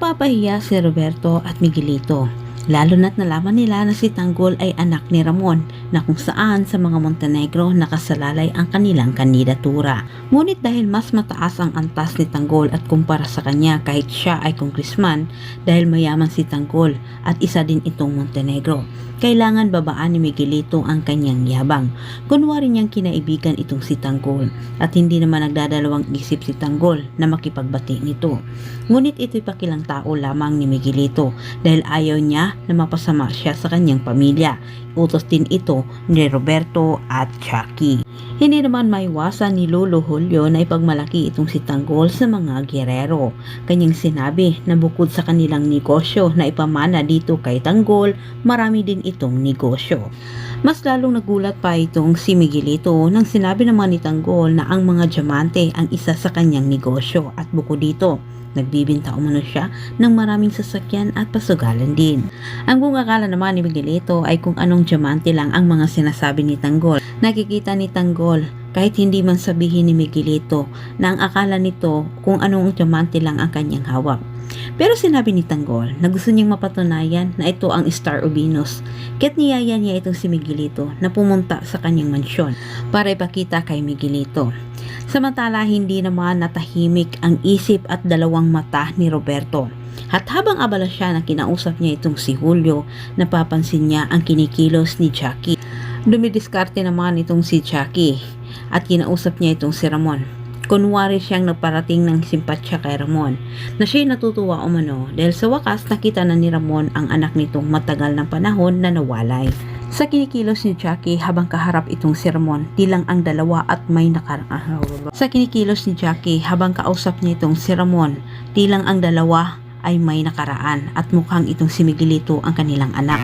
Napapahiya si Roberto at Miguelito, lalo na't nalaman nila na si Tanggol ay anak ni Ramon na kung saan sa mga Montenegro nakasalalay ang kanilang kandidatura. Ngunit dahil mas mataas ang antas ni Tanggol at kumpara sa kanya kahit siya ay kongresman, dahil mayaman si Tanggol at isa din itong Montenegro, kailangan babaan ni Miguelito ang kanyang yabang. Kunwari niyang kinaibigan itong si Tanggol at hindi naman nagdadalawang isip si Tanggol na makipagbati nito. Ngunit ito'y pakilang tao lamang ni Miguelito dahil ayaw niya na mapasama siya sa kanyang pamilya. Utos din ito ni Roberto at Jackie. Hindi naman maiwasan ni Lolo Julio na ipagmalaki itong si Tanggol sa mga giyerero. Kanyang sinabi na bukod sa kanilang negosyo na ipamana dito kay Tanggol, marami din itong negosyo. Mas lalong nagulat pa itong si Miguelito nang sinabi naman ni Tanggol na ang mga diamante ang isa sa kanyang negosyo at bukod dito, nagbibinta umano siya ng maraming sasakyan at pasugalan din. Ang buong akala naman ni Miguelito ay kung anong diamante lang ang mga sinasabi ni Tanggol. Nakikita ni Tanggol kahit hindi man sabihin ni Miguelito na ang akala nito kung anong diamante lang ang kanyang hawak. Pero sinabi ni Tanggol na gusto niyang mapatunayan na ito ang Star of Venus. Kaya't niyaya niya itong si Miguelito na pumunta sa kanyang mansyon para ipakita kay Miguelito. Samantala hindi naman natahimik ang isip at dalawang mata ni Roberto. At habang abala siya na kinausap niya itong si Julio, napapansin niya ang kinikilos ni Jackie. Dumidiskarte naman itong si Jackie at kinausap niya itong si Ramon. Kunwari siyang nagparating ng simpatsya kay Ramon na siya'y natutuwa umano dahil sa wakas nakita na ni Ramon ang anak nitong matagal ng panahon na nawalay. Sa kinikilos ni Jackie habang kaharap itong si Ramon, tilang ang dalawa at may Sa kinikilos ni Jackie habang kausap niya itong si Ramon, tilang ang dalawa ay may nakaraan at mukhang itong si Miguelito ang kanilang anak.